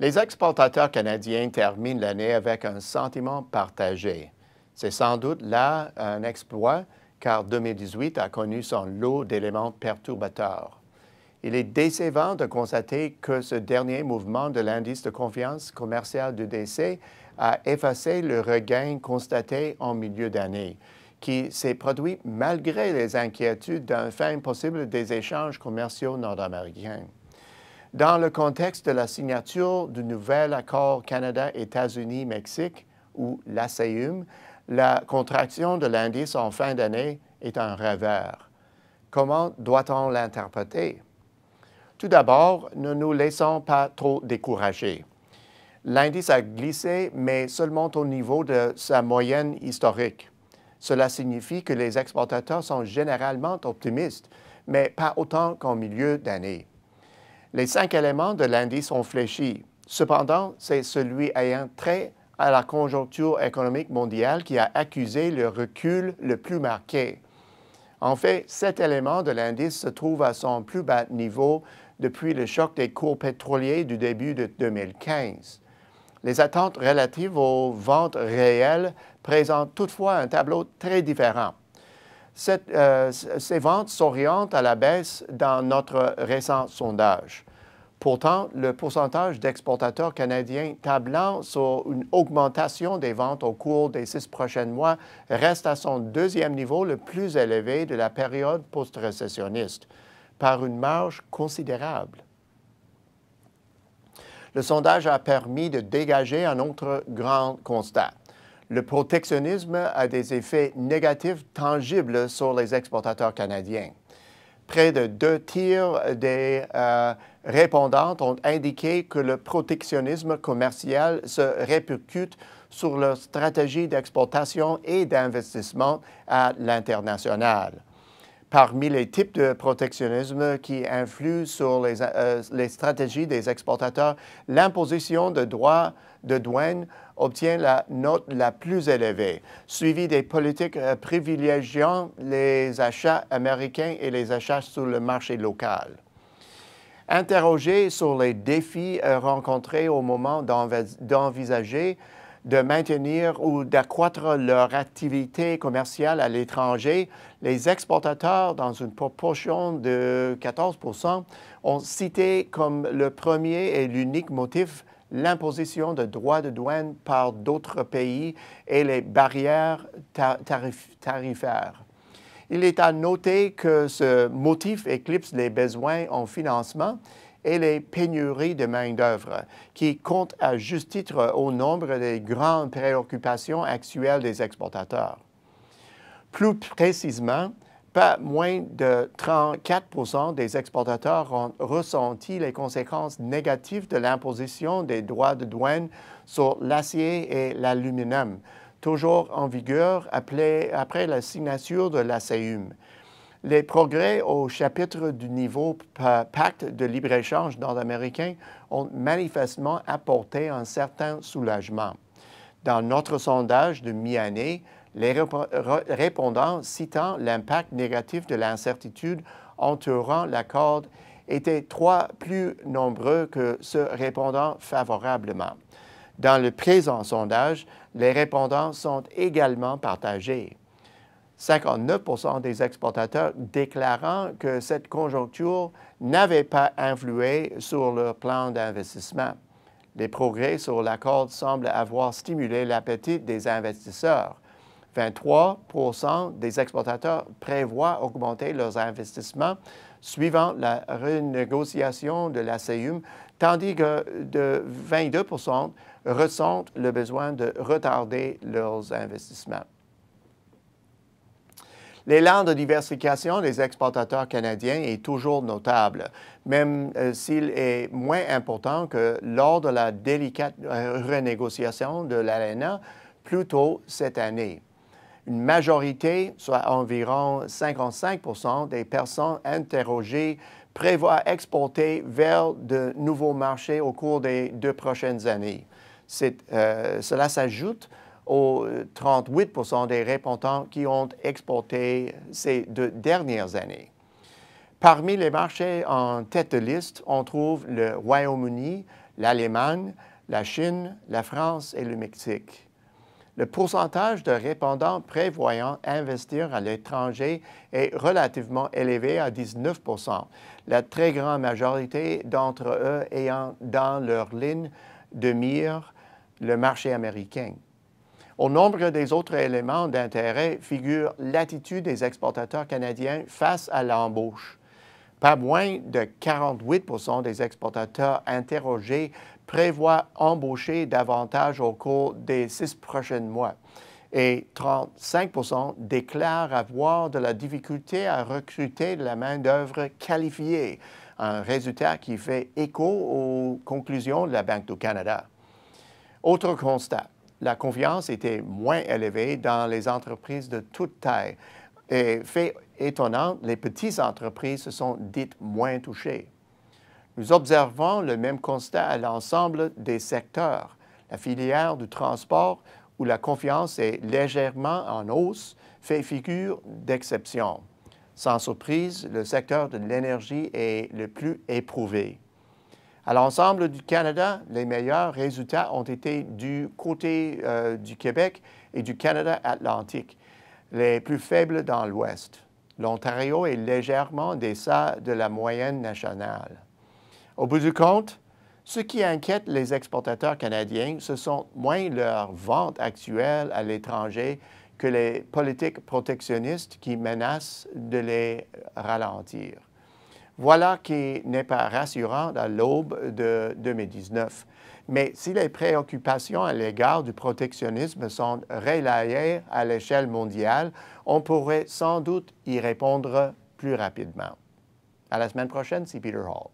Les exportateurs canadiens terminent l'année avec un sentiment partagé. C'est sans doute là un exploit car 2018 a connu son lot d'éléments perturbateurs. Il est décevant de constater que ce dernier mouvement de l'indice de confiance commerciale du DC a effacé le regain constaté en milieu d'année, qui s'est produit malgré les inquiétudes d'un fin possible des échanges commerciaux nord-américains. Dans le contexte de la signature du nouvel accord Canada-États-Unis-Mexique, ou l'ACEUM, la contraction de l'indice en fin d'année est un revers. Comment doit-on l'interpréter? Tout d'abord, ne nous laissons pas trop décourager. L'indice a glissé, mais seulement au niveau de sa moyenne historique. Cela signifie que les exportateurs sont généralement optimistes, mais pas autant qu'en milieu d'année. Les 5 éléments de l'indice ont fléchi. Cependant, c'est celui ayant trait à la conjoncture économique mondiale qui a accusé le recul le plus marqué. En fait, cet élément de l'indice se trouve à son plus bas niveau depuis le choc des cours pétroliers du début de 2015. Les attentes relatives aux ventes réelles présentent toutefois un tableau très différent. Ces ventes s'orientent à la baisse dans notre récent sondage. Pourtant, le pourcentage d'exportateurs canadiens tablant sur une augmentation des ventes au cours des 6 prochains mois reste à son deuxième niveau le plus élevé de la période post-récessionniste, par une marge considérable. Le sondage a permis de dégager un autre grand constat. Le protectionnisme a des effets négatifs tangibles sur les exportateurs canadiens. Près de 2 tiers des répondantes ont indiqué que le protectionnisme commercial se répercute sur leur stratégie d'exportation et d'investissement à l'international. Parmi les types de protectionnisme qui influent sur les stratégies des exportateurs, l'imposition de droits de douane obtient la note la plus élevée, suivie des politiques privilégiant les achats américains et les achats sur le marché local. Interrogés sur les défis rencontrés au moment d'envisager de maintenir ou d'accroître leur activité commerciale à l'étranger, les exportateurs, dans une proportion de 14 %, ont cité comme le premier et l'unique motif l'imposition de droits de douane par d'autres pays et les barrières tarifaires. Il est à noter que ce motif éclipse les besoins en financement et les pénuries de main-d'œuvre, qui comptent à juste titre au nombre des grandes préoccupations actuelles des exportateurs. Plus précisément, pas moins de 34 % des exportateurs ont ressenti les conséquences négatives de l'imposition des droits de douane sur l'acier et l'aluminium, toujours en vigueur après la signature de l'ACEUM. Les progrès au chapitre du niveau pacte de libre-échange nord-américain ont manifestement apporté un certain soulagement. Dans notre sondage de mi-année, les répondants citant l'impact négatif de l'incertitude entourant l'accord étaient 3 plus nombreux que ceux répondant favorablement. Dans le présent sondage, les répondants sont également partagés. 59 % des exportateurs déclarant que cette conjoncture n'avait pas influé sur leur plan d'investissement. Les progrès sur l'accord semblent avoir stimulé l'appétit des investisseurs. 23 % des exportateurs prévoient augmenter leurs investissements suivant la renégociation de l'ACEUM, tandis que 22 % ressentent le besoin de retarder leurs investissements. L'élan de diversification des exportateurs canadiens est toujours notable, même s'il est moins important que lors de la délicate renégociation de l'ALENA plus tôt cette année. Une majorité, soit environ 55 % des personnes interrogées, prévoient exporter vers de nouveaux marchés au cours des 2 prochaines années. Cela s'ajoute aux 38 % des répondants qui ont exporté ces 2 dernières années. Parmi les marchés en tête de liste, on trouve le Royaume-Uni, l'Allemagne, la Chine, la France et le Mexique. Le pourcentage de répondants prévoyant investir à l'étranger est relativement élevé à 19 %, la très grande majorité d'entre eux ayant dans leur ligne de mire le marché américain. Au nombre des autres éléments d'intérêt figure l'attitude des exportateurs canadiens face à l'embauche. Pas moins de 48 % des exportateurs interrogés prévoient embaucher davantage au cours des 6 prochains mois et 35 % déclarent avoir de la difficulté à recruter de la main-d'œuvre qualifiée, un résultat qui fait écho aux conclusions de la Banque du Canada. Autre constat, la confiance était moins élevée dans les entreprises de toute taille. Et fait étonnant, les petites entreprises se sont dites moins touchées. Nous observons le même constat à l'ensemble des secteurs. La filière du transport, où la confiance est légèrement en hausse, fait figure d'exception. Sans surprise, le secteur de l'énergie est le plus éprouvé. À l'ensemble du Canada, les meilleurs résultats ont été du côté du Québec et du Canada atlantique, les plus faibles dans l'Ouest. L'Ontario est légèrement en deçà de la moyenne nationale. Au bout du compte, ce qui inquiète les exportateurs canadiens, ce sont moins leurs ventes actuelles à l'étranger que les politiques protectionnistes qui menacent de les ralentir. Voilà qui n'est pas rassurant à l'aube de 2019. Mais si les préoccupations à l'égard du protectionnisme sont relayées à l'échelle mondiale, on pourrait sans doute y répondre plus rapidement. À la semaine prochaine, c'est Peter Hall.